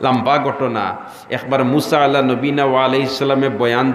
লম্বা ঘটনা। একবার মুসা আলা নবীনা ওয়া আলাইহিস সালামে বয়ান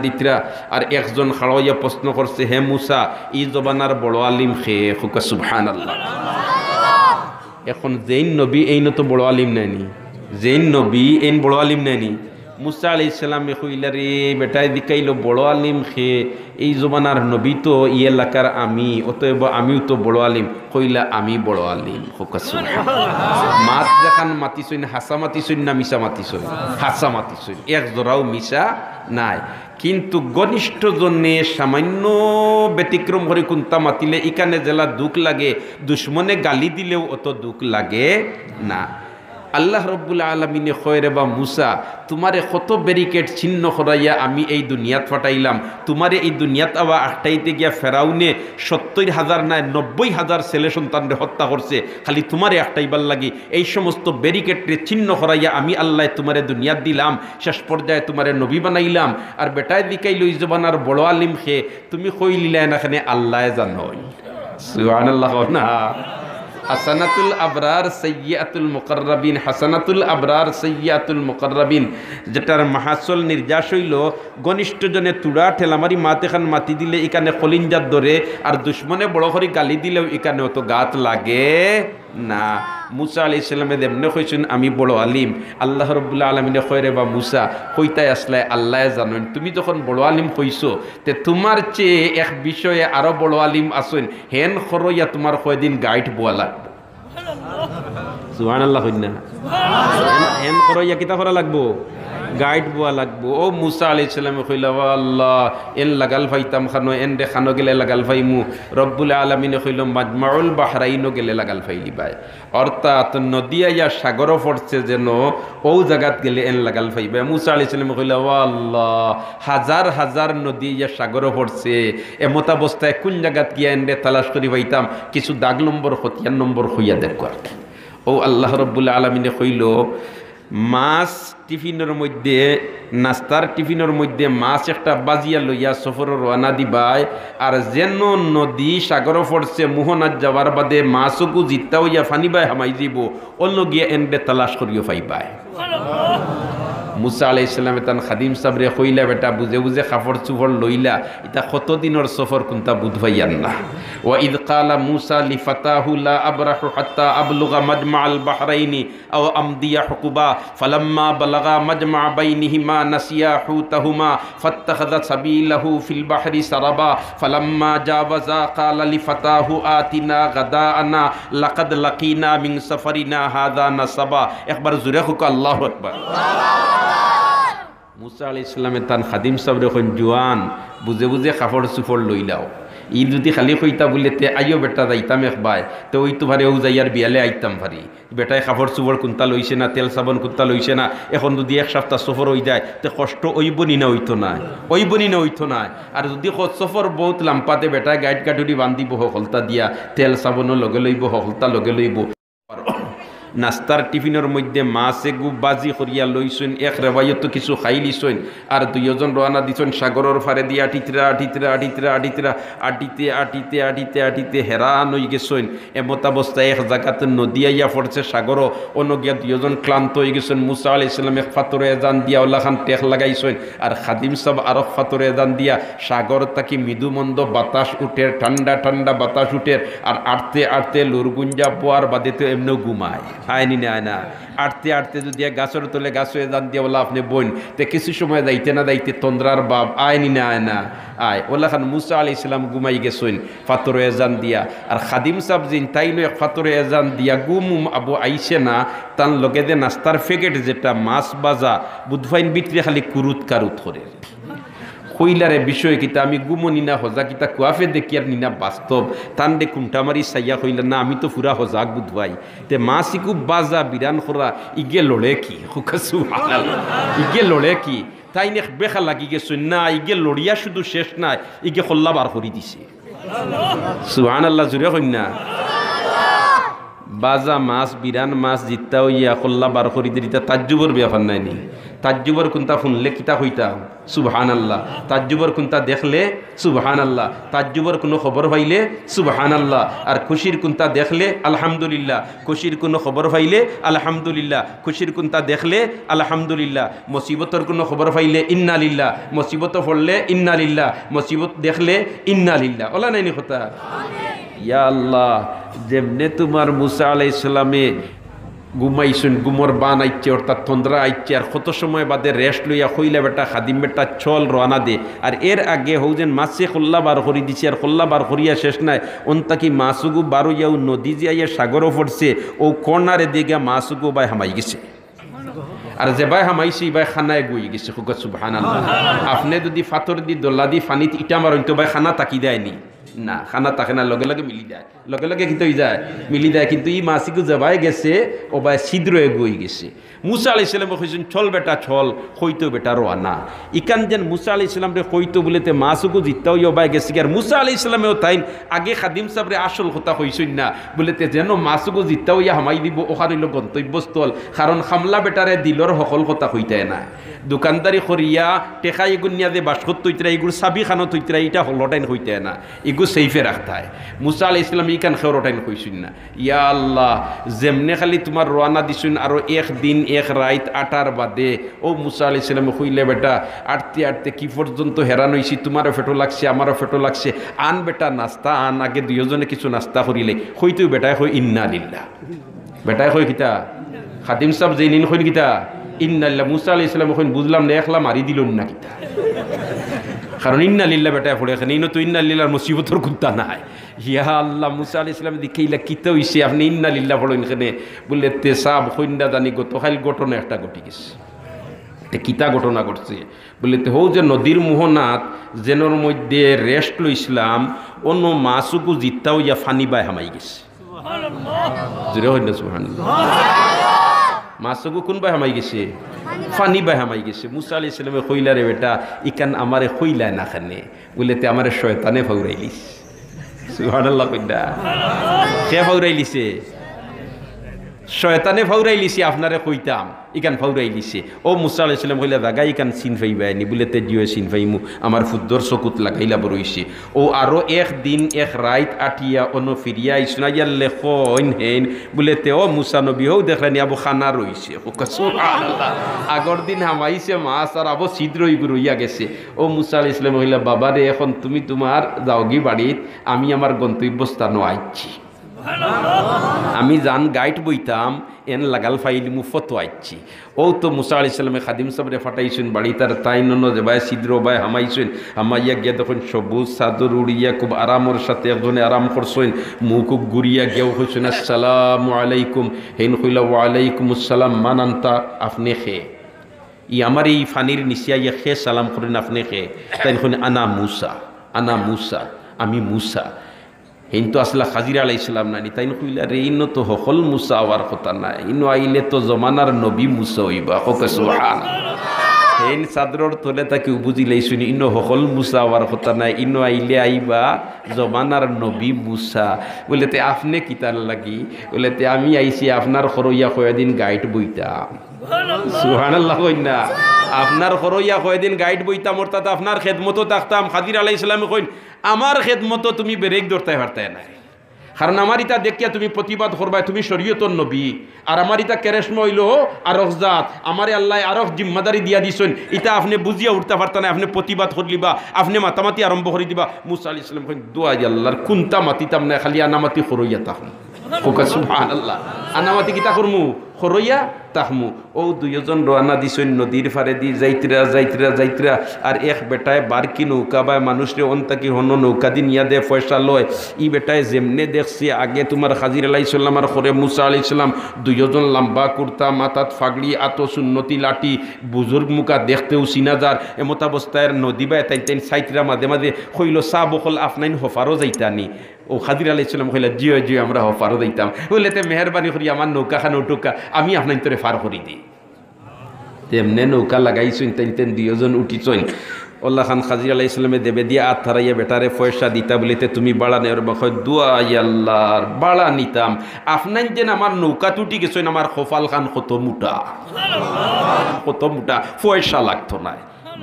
দিতরা আর একজন খাড়াইয়া প্রশ্ন করছে, হে মুসা, ই জবানার বড় আলিম খে? হুকা সুবহানাল্লাহ। এখন যেইন নবী এই তো বড় আলিম নাইনি, যেইন নবী এই বড় আলিম নাইনি। মুসা আলাইহিস সালামে কইলা, রে বেটায় দিকাইলো বড় আলিম খে? এই জমানার নবী তো ই এলাকার আমি, অতএব আমিও তো বড় আলিম। কইলা, আমি বড় আলিম। হুকা সুবহানাল্লাহ। মাত দেখান মাতিছইন, হাসা মাতিছইন না মিশা মাতিছইন? হাসা মাতিছইন, এক জোড়াও মিশা নাই। কিন্তু ঘনিষ্ঠ জনে সামান্য ব্যতিক্রম করে কুন্তা মাতিলে ইকানে জেলা দুঃখ লাগে, দুশ্মনে গালি দিলেও অত দুঃখ লাগে না। আল্লাহ রব্বুল আলমিনে খয়রে বা মুসা, তোমারে কত ব্যারিকেড ছিন্ন করাইয়া আমি এই দুনিয়াত ফাটাইলাম, তোমারে এই দুনিয়াত আবার আটটাইতে গিয়া ফেরাউনে 70,000 না 90,000 ছেলে সন্তানরে হত্যা করছে, খালি তোমারে একটাইবার লাগি এই সমস্ত ব্যারিকেডরে ছিন্ন করাইয়া আমি আল্লাহ তোমারে দুনিয়াত দিলাম, শেষ পর্যায়ে তোমারে নবী বানাইলাম। আর বেটায় দিকাই লই জবানার বড় আলিম খে? তুমি কইলিলা এখানে আল্লাহ জানোই। সুবহানাল্লাহ না? হাসানাতুল আবরার সাইয়্যাতুল মুকাররাবিন, হাসানাতুল আবরার সাইয়্যাতুল মুকাররাবিন, যেটার মাহাসল নির্যাস হইল ঘনিষ্ঠ জনে তুড়া ঠেলামারি মাতে খান মাতি দিলে ইকানে কলিঞ্জাত ধরে, আর দুশ্মনে বড় করে গালি দিলেও ইকানে অত গাত লাগে না। মুসা আলাইহিস সালামে দেমনে কইছেন আমি বড় আলিম, আল্লাহ রাব্বুল আলামিনে কইরে বা মুসা কইতাই আসলে আল্লাহ জানেন, তুমি যখন বড় আলিম কইছো তে তোমার চেয়ে এক বিষয়ে আরো বড় আলিম আছেন, হেন খরইয়া তোমার কয়দিন গাইড বোয়া লাগবে। সুবহানাল্লাহ কইনা? হেন খরইয়া কিতা করা লাগবো? গাইড বোয়া লাগবো। ও মুসা আলাইহিস সালামে কইলা, আল্লাহ এন লাগাল ফাইতাম খানো, এন দে খানো গেলে লাগাল ফাইমু। রব্বুল আলামিনে কইল মাজমাউল বাহরাইনও গেলে লাগাল ফাইলি ভাই, অর্থাৎ নদিয়া ইয়া সাগর পড়ছে যেন ও জায়গাত গেলে এন লাগাল ফাইবা। মুসা আলাইহিস সালামে কইলা, আল্লাহ হাজার হাজার নদী ইয়া সাগর পড়ছে, এমত অবস্থায় কোন জায়গাত গিয়া এন তালাশ করি পাইতাম, কিছু দাগ নম্বর খতিয়ান নম্বর হইয়া দেখো আর কি। ও আল্লাহ রব্বুল আলামিনে কইল, মাছ টিফিনের মধ্যে, নাস্তার টিফিনের মধ্যে মাছ একটা বাজিয়া লইয়া সফর রওনা দিবাই, আর যেন নদী সাগর পড়ছে মোহনাত যাওয়ার বাদে মাছকু জিত্তা হইয়া ফানিবাই হামাই যাব, অন্য গিয়া এনডে তালাশ করিও পাইবাই। মুসা আলাইহিস সালামে তান খাদিম সাবরে কইলা, বেটা বুঝে বুঝে কাপড় চুপড় লইলা, এটা কত দিনের সফর কোনটা বুঝবাইয়ান না। ওয়া ইদ কালা মুসা লিফাতাহু লা আবরাহু হাত্তা আবলুগা মাজমাআল বাহরাইনি আও আমদিয়া হুকুবা ফালাম্মা বালাগা মাজমা বাইনিহিমা নাসিয়া হুতাহুমা ফাত্তাখাযা সাবিলাহু ফিল বাহরি সারাবা ফালাম্মা জাওয়াজা কালা লিফাতাহু আতিনা গাদাআনা লাকাদ লাকিনা মিন সাফারিনা হাযা নাসাবা। একবার জোরে হুক আল্লাহু আকবার। মুসা আলাইহিস সালামে তান খাদিম সাবরে কইন, জোয়ান বুঝে বুঝে কাপড় চুপড় লইলাও, ই যদি খালি কইতা বলে তে আইও বেটা যাইতাম একবার, তো ওই তো ভারে ও যাইয়ার বিয়ালে আইতাম ভারি, বেটায় কাপড় চুপড় কোনটা লইছে না, তেল সাবান কোনটা লইছে না, এখন যদি এক সপ্তাহ সফর হয়ে যায় তো কষ্ট ওইবনি না হইতো নাই, ওইবনি না হইতো নাই। আর যদি সফর বহুত লাম্পাতে বেটায় গাইড কাটুরি বান্ধিব হলতা দিয়া, তেল সাবানও লগে লইব, হলতা লগে লইব। নাস্তার টিফিনের মধ্যে মাছে গু বাজি করিয়া লইছেন, এক রেবায়ত কিছু খাই লিছেন, আর দুইজন রওনা দিছেন সাগরের ফারে দিয়ে আটিতে হেরান হয়ে গেছেন। এমত অবস্থায় এক জায়গাতে নদী আইয়া পড়ছে সাগর, অন্য গিয়া দুইজন ক্লান্ত হয়ে গেছেন। মুসা আলাইহিস সালাম এক ফাতরে এজান দিয়া ওলাখান টেক লাগাইছেন, আর খাদিম সাহেব আরো ফাতরে এজান দিয়া সাগর তাকি মৃদু মন্দ বাতাস উঠে, ঠান্ডা ঠান্ডা বাতাস উঠে, আর আটতে আটতে লুরগুঞ্জা পোয়ার বাদে তো এমনি ঘুমায়, আয়নি না না। আটতে আটতে যদি গাছের তোলে গাছ হয়ে যান দিয়ে বলা আপনি বোন, তো কিছু সময় যাইতে না যাইতে তন্দ্রার বাপ আয়নি না আয় না আয়। ওলা খান মুসা আলাইহিস সালাম ঘুমাই গেছেন ফাতরে এজান দিয়া, আর খাদিম সাহেব জিন তাইলে ফাতরে এজান দিয়া গুম আবু আইসে না, তার লগে যে নাস্তার প্যাকেট যেটা মাছ বাজা বুধফাইন বিটরে খালি কুরুত কারুত করে কইলারে বিষয় কিতা আমি গুমো নিনা হজা কিতা কুয়াফে দেখি আর নিনা বাস্তব তান দে কুমটা মারি সাইয়া কইলা না আমি তো ফুরা হজাক বুধবাই তে মা সিকু বাজা বিরান খরা ইগে লড়ে কি সুবহানাল্লাহ ইগে লড়ে কি তাই নে বেখা লাগি গেছে না ইগে লড়িয়া শুধু শেষ নাই ইগে খল্লা বার করি দিছে সুবহানাল্লাহ জুরে কই না বাজা মাছ বিরান মাছ জিত্তা হইয়া কল্লা বার করি দিতা তাজ্জুবর ব্যাপার নাই নি তাজ্জুবর কোনটা শুনলে কিতা হইতা সুবহানাল্লাহ তাজ্জুবর কোনটা দেখলে সুবহানাল্লাহ তাজ্জুবর কোনো খবর পাইলে সুবহানাল্লাহ আর খুশির কোনটা দেখলে আলহামদুলিল্লাহ খুশির কোনো খবর পাইলে আলহামদুলিল্লাহ খুশির কোনটা দেখলে আলহামদুলিল্লাহ মুসিবতর কোনো খবর পাইলে ইন্না লিল্লাহ মুসিবত পড়লে ইন্না লিল্লাহ মুসিবত দেখলে ইন্না লিল্লাহ ওলা নাইনি কথা ইয়া আল্লাহ যেমনে তোমার মুসা আলাইহিস সালামে ঘুমাইছেন গুমর বান আইচ্ছে অর্থাৎ তন্দ্রা আইচ্ছে আর কত সময় বাদে রেস্ট লইয়া কইলা বেটা খাদিম বেটা চল রানা দে আর এর আগে হৌজেন মাছে খোল্লা বার করি দিছে আর খোল্লা বার করিয়া শেষ নাই অন্তাকি মাছুগু বারো ইয়াও নদী যাইয়া সাগরও পড়ছে ও কর্নারে দিকে মাছুগু বাই হামাই গেছে আর যে বাই হামাইছে বাই খানায় গই গেছে খুব সুবহানাল্লাহ আপনি যদি ফাতর দি দোল্লা দি ফানিত ইটা মারেন তো বাই খানা তাকি দেয়নি না খানা তাকে না লগে লগে মিলি যায় লগে লগে কিন্তু যায় মিলি যায় কিন্তু ই মাসিকু যাবাই গেছে ও বাই ছিদ্র গই গেছে মুসা আলাইহিস সালাম কইছেন চল বেটা চল কইতো বেটা রওনা ইকান যেন মুসা আলাইহিস সালাম রে কইতো বলেতে মাসুকু জিত্তাও বাই গেছে আর মুসা আলাইহিস সালামেও তাইন আগে খাদিম সাহেব রে আসল কথা কইছেন না বলেতে যেন মাসুকু জিত্তাও হামাই দিব ওখানে হইল গন্তব্যস্থল কারণ খামলা বেটারে দিলর সকল কথা কইতে না দোকানদারি করিয়া টেকাই গুনিয়া যে বাসকত তৈতরা এগুলো সাবি খানো তৈতরা এটা হলটাইন হইতে না এগুলো সেইফে রাখতে হয় মুসা আলাইহিস সালাম ইকান খেরটাইন কইছেন না ইয়া আল্লাহ যেমনে খালি তোমার রওনা দিছুন আরো একদিন এক রাত আটার বাদে ও মুসা আলাইহিস সালাম কইলে বেটা আটতে আটতে কি পর্যন্ত হেরান হইছি তোমারও ফেটো লাগছে আমারও ফেটো লাগছে আন বেটা নাস্তা আন আগে দুইজনে কিছু নাস্তা করিলে কইতেও বেটায় কই ইন্না লিল্লাহ বেটায় কই কিতা খাদিম সাহেব যেইনিন কইন কিতা ইন্না লিল্লাহ মুসা আলাইহিস সালাম কইন বুঝলাম না একলা মারি দিলুন না কিতা কারণ ইন্না লিল্লাহ বেটায় পড়ে এখানে ইনো তো ইন্না লিল্লাহর মুসিবতর কুত্তা নাই ইয়া আল্লাহ মুসা আলাইহিস সালাম দেখাইলা কিতা হইছে আপনি ইন্না লিল্লাহ পড়েন এখানে বললে তেসাব কইন্দা জানি গত খাইল ঘটনা একটা ঘটি গেছে কিতা ঘটনা ঘটছে বললে হৌ যে নদীর মোহনাত জেনর মধ্যে রেস্ট লইছিলাম অন্য মাছুকু জিত্তাও ইয়া ফানি বাই হামাই গেছে জুড়ে হইল সুবহানাল্লাহ মাছুকু কোন বাই হামাই গেছে ফানি বাই হামাই গেছে মুসা আলাইহিস সালামে কইলা রে বেটা ইকান আমারে কইলা না খানে বললেতে আমারে শয়তানে ফাউরাইলিস সুবহানাল্লাহ কইলা কে ফাউরাইলিছে শয়তানে ফাউরাইলিছে আপনারে কইতাম ইকান ফাউরাইলিছে ও মুসা আলাইহিস সালাম কইলা জাগা ইকান সিন ফাইবাইনি বলেতে দিও সিন ফাইমু আমার ফুদ্দর চকুত লাগাইলা বরইছে ও আরো একদিন এক রাত আটিয়া অন ফিরিয়া ইসনাইয়াল লেখইন হেন বলেতে ও মুসা নবী হও দেখলানি আবু খানা রইছে ও সুবহানাল্লাহ আগর দিন হামাইছে মাছ আর আবু ছিদ্রই গুরইয়া গেছে ও মুসা আলাইহিস সালাম কইলা বাবা রে এখন তুমি তোমার যাওগি বাড়িত আমি আমার গন্তব্যস্থানে আইছি আমি জান গাইড বইতাম এন লাগাল ফাইলি মু ফটো আইছি ও তো মুসা আলাইহিস সালামে খাদিম সাবরে ফাটাইছেন বাড়ি তার তাই নন যে ভাই ছিদ্র ভাই হামাইছেন হামাইয়া গিয়া তখন সবুজ চাদর উড়িয়া খুব আরামের সাথে একজনে আরাম করছেন মুখ ঘুরিয়া গিয়েও হইছেন আসসালামু আলাইকুম হেন কইলা ওয়া আলাইকুম আসসালাম মান আনতা আপনি খে ই আমার এই ফানির নিচিয়া ইয়া খে সালাম করেন আপনি খে তাই আনা মুসা আমি মুসা হেন তো আসলা খাজির আলাইহিস সালাম নানি তাই কইলা রে ইনো তো হকল মুসা আওয়ার কথা নাই ইনো আইলে তো জমানার নবী মুসা হইবা ককে সুবহানাল্লাহ হেন চাদরর তলে তাকে বুঝিলাই শুনি ইনো হকল মুসা আওয়ার কথা নাই ইনো আইলে আইবা জমানার নবী মুসা বলেতে আপনি কিতার লাগি বলেতে আমি আইছি আপনার খরইয়া কয়দিন গাইড বইতাম সুবহানাল্লাহ কইনা আপনার খরইয়া কয়দিন গাইড বইতাম অর্থাৎ আপনার খেদমতো থাকতাম খাজির আলাইহিস সালাম কইন আমার খেদমতো তুমি ব্রেক ধরতে পারতে না কারণ আমার ইটা দেখিয়া তুমি প্রতিবাদ করবা তুমি শরীয়তর নবী আর আমার ইটা কেরেশমা হইল আরক জাত আমারে আল্লাহ আরক জিম্মাদারি দিয়া দিছেন ইটা আপনি বুঝিয়া উঠতে পারতেন না আপনি প্রতিবাদ করলিবা আপনি মাতামাতি আরম্ভ করে দিবা মুসা আলাইহিস সালাম কইন দোয়া আল্লাহর কুনতা মাতিতাম না খালি আনামাতি খরইয়া তাহম কোকা সুবহানাল্লাহ আনামাতি কিতা করমু খরইয়া তাহমু ও দুইজন রওনা দিছেন নদীর ফারে দি যাইতরা আর এক বেটায় বারকি নৌকা বা মানুষরে অন্তাকি হন নৌকা দিন ইয়া দে পয়সা লয় ই বেটায় যেমনে দেখছি আগে তোমার খাজির আলাইহিস সালাম আর খরে মুসা আলাইহিস সালাম দুইজন লম্বা কুর্তা মাথাত ফাগড়ি আতো সুন্নতি লাঠি বুজুর্গ মুখা দেখতেও সিনাজার এমত অবস্থায় নদী বা তাইতেন সাইতরা মাঝে মাঝে কইল সা বকল আপনাইন হফারও যাইতানি ও খাজির আলাইহিস সালাম কইলা জিও আমরা হফারও যাইতাম বলেতে মেহরবানি করি আমার নৌকা খান উঠুকা আমি আপনার তোরে ফার করি দিই তেমনে নৌকা লাগাইছেন তেন দুইজন উঠিছেন ওল্লা খান খাজির আলাহ ইসলামে দেবে দিয়া আত হারাইয়া বেটারে পয়সা দিতা বলিতে তুমি বাড়া নেওয়ার বখয় দুয়া আল্লাহর বাড়া নিতাম আপনার যেন আমার নৌকা টুটি গেছেন আমার খোফাল খান কত মোটা পয়সা লাগতো না।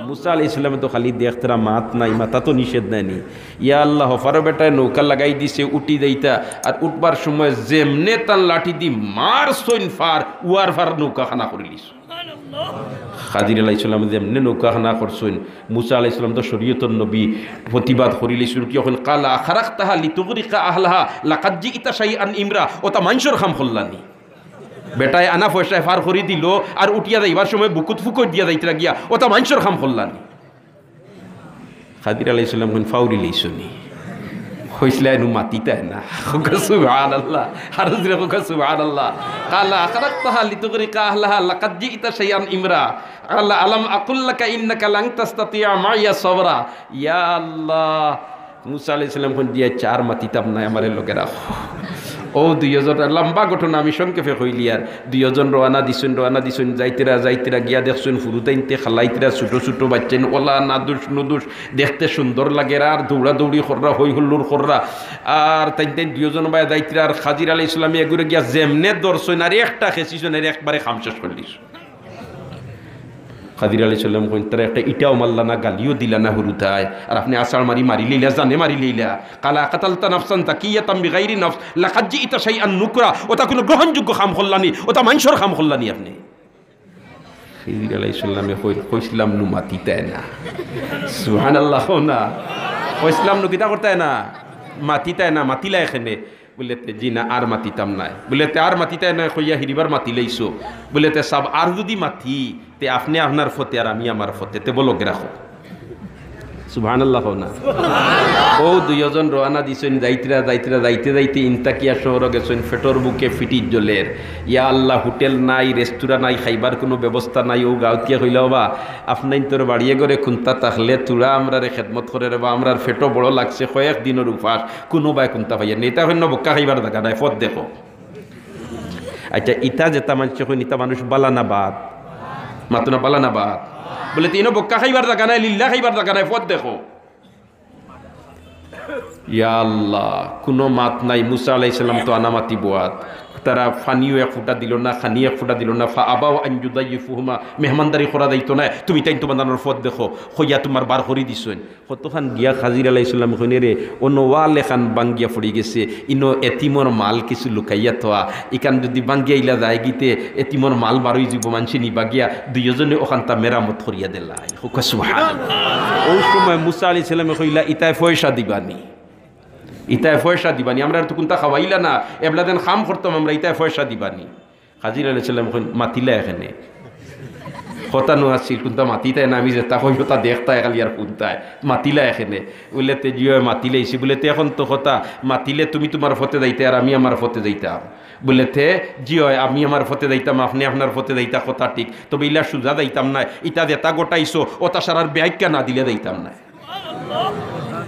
মুসা আলাইহিস সালামে তো খালি দেখতরা মাত নাই, মাথা তো নিষেধ নেয়নি। ইয়া আল্লাহ হফারো বেটায় নৌকা লাগাই দিছে উঠি দেইতা, আর উঠবার সময় যেমনে তার লাঠি দি মার সৈন ফার উয়ার ফার নৌকা খানা করিলিস। খাদির আলাইহিস সালাম যেমনে নৌকা খানা করছেন, মুসা আলাইহিস সালাম তো শরীয়তর নবী প্রতিবাদ করিলিস কি এখন কালা খারাকতাহা লিতুগরিকা আহলাহা লাকাদ জিইতা শাইআন ইমরা, ওটা মানুষের খাম করলানি। বেটায় আনা পয়সায় ফার করি দিল আর উঠিয়া যাইবার সময় বুকুত ফুকুট দিয়া যাইতে গিয়া ওটা মানুষের খাম করলানি। খাদির আলাইহিস সালাম ফাউরি লইছনি হইসলাই নু মাতিতায় না। সুবহানাল্লাহ, আর জুরে সুবহানাল্লাহ। কালা খারাকতাহা লিতুগরিকা আহলাহা লাকাদ জিইতা শাইআন ইমরা, আল্লাহ আলাম আকুল লাকা ইন্নাকা লান তাসতাতিয়া মাইয়া সবরা। ইয়া আল্লাহ, মুসা আলাইহিস সালাম কোন দিয়া চার মাতিতাম না আমারে লোকেরা। ও দুইজন লম্বা ঘটনা আমি সংক্ষেপে কইলি। আর দুইজন রওনা দিছেন যাইতেরা গিয়া দেখছেন ফুরুতাইনতে খালাইতেরা ছোটো ছোটো বাচ্চেন ওলা নাদুস নুদুস দেখতে সুন্দর লাগে আর দৌড়াদৌড়ি কররা হই হুল্লুর কররা। আর তাই দুইজন ভাই যাইতেরা আর খাজির আলাইহিস সালামে এগুলো গিয়া যেমনে দর্শন আর একটা খেসিছেন আর একবারে খাম শেষ করলিস। খাদির আলাইহিস সালাম কইন তারা একটা ইটাও মারলা না, গালিও দিলা না হুরুতায়, আর আপনি আষাঢ় মারি লইলা, জানে মারি লইলা। কালা কাতালতা নাফসান তাকিয়াতাম বিগাইরি নফস লাকাদ জিইতা শাইআন নুকরা, ওটা কোনো গ্রহণযোগ্য কাম করলানি, ওটা মানুষের কাম করলানি আপনি। খাদির আলাইহিস সালামে কইছিলাম নু মাতিতায় না। সুবহানাল্লাহ, না কইছিলাম নু কিতা করতায় না, মাতিতায় না, মাতিলা এখানে বলেতে জি না আর মাতিতাম নাই, বলেতে আর মাতিতাই না কইয়া হিরিবার মাতি লইছো, বলেতে সব আর যদি মাতি তে আপনি আপনার ফতে আর আমি আমার ফতে, তে বলো রাখো। সুবহানাল্লাহ না। ও দুইজন রওনা দিছেন যাইতে ইনতাকিয়া শহর গেছেন, ফেটর বুকে ফিটি জলের। ইয়া আল্লাহ, হোটেল নাই, রেস্তোরাঁ নাই, খাইবার কোনো ব্যবস্থা নাই। ও গাঁওতিয়া কইলাও বা আপনার তোর বাড়িয়ে করে কুন্তা তাকলে তুরা আমরা খেদমত করে রে বা আমরার ফেটো বড় লাগছে কয়েক দিনের উপাস, কোনো বাই কুন্তা পাইয়া নেই, তা হইন বক্কা খাইবার দেখা নাই, ফত দেখো। আচ্ছা ইটা যেটা মানুষ কই নিতা মানুষ বালানাবাদ মাতুনা বালানাবাদ বলে তিনও বক্কা খাইবার জায়গা নাই, লিল্লা খাইবার জায়গা নাই, পথ দেখো। ইয়া আল্লাহ, কোনো মাত নাই। মুসা আলাইহিস সালাম তো আনামাতি বোয়াত, তারা ফানিও এক ফুটা দিল না, খানি এক ফুটা দিল না। ফা আবাও আন ইউদাইফুহুমা, মেহমানদারি করা দায়িত্ব নাই, তুমি তাই তো বান্দানোর পথ দেখো, হইয়া তোমার বার করি দিছেন। কতখান গিয়া খাজির আলাইহিস সালাম কইনে রে অন্য ওয়াল এখান বাঙ্গিয়া পড়ি গেছে, ইনো এতিমর মাল কিছু লুকাইয়া থোয়া, ইকান যদি বাঙ্গিয়া ইলা যায় গিতে এতিমর মাল বারোই যাব মানসি নিবা গিয়া দুইজনে ওখানটা মেরামত করিয়া দিলাই। সুবহানাল্লাহ। ওই সময় মুসা আলাইহিস সালামে কইলা ইতায় পয়সা দিবানি, ইতায় পয়সা দিবানি, আমরা তো কোনটা খাওয়াইলা না, এবলাদেন খাম করতাম আমরা, ইতায় পয়সা দিবানি। হাজির আলাইহিস সালাম মাতিলা এখানে হতানো আসছিল, কোনটা মাতিতায় না, আমি যেটা কইব তা দেখতায় খালি আর কোনটায় মাতিলা এখানে বলেতে জিও মাতিলে এসে বলেতে এখন তো কথা মাতিলে তুমি তোমার ফতে যাইতে আর আমি আমার ফতে যাইতাম, বলেতে জিও আমি আমার ফতে যাইতাম আপনি আপনার ফতে যাইতা, কথা ঠিক, তবে ইলা সুজা যাইতাম না, ইটা যেটা গোটাইছো ওটা সারার ব্যাখ্যা না দিলে যাইতাম না।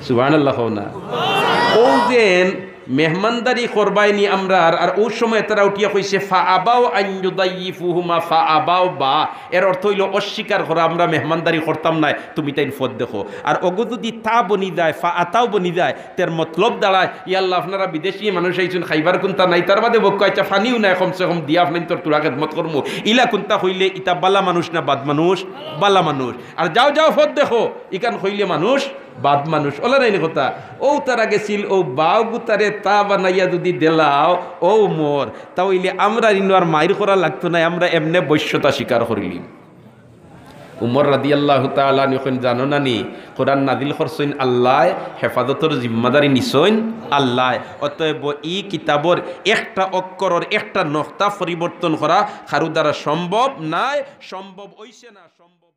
সুবহানাল্লাহ না। ও যেন মেহমানদারি করবাইনি আমরা, আর ওই সময় তারা উঠিয়া কইছে ফা আবাও আন ইউদাইফুহুমা, ফা আবাও বা এর অর্থ হইল অস্বীকার করা, আমরা মেহমানদারি করতাম না, তুমি তাই ফত দেখো। আর অগো যদি তা বনি যায়, ফা আতাও বনি যায়, তার মতলব দাঁড়ায় ইয়া আল্লাহ আপনারা বিদেশি মানুষ আইছেন, খাইবার কোনটা নাই, তার বাদে বক্ক আচ্ছা ফানিও নাই, কমসে কম দিয়া আপনার তোর তোরা খেদমত করবো, ইলা কোনটা হইলে ইটা বালা মানুষ না বাদ মানুষ, বালা মানুষ। আর যাও যাও ফত দেখো, ইকান হইলে মানুষ বাদ মানুষ, ওলা নাই কথা। ও তারা গেছিল ও বাউ গুতারে তা বানাইয়া যদি দেলাও ও মোর, তা হইলে আমরা ইনো আর মাইর করা লাগতো না, আমরা এমনে বৈশ্যতা স্বীকার করিলি। উমর রাদিয়াল্লাহু তাআলা নিখন জানো না নি কোরআন নাজিল করছেন আল্লাহ, হেফাজতর জিম্মাদারি নিছেন আল্লাহ। অতএব ই কিতাবর একটা অক্ষরের একটা নকতা পরিবর্তন করা কারো দ্বারা সম্ভব নাই, সম্ভব হইছে না, সম্ভব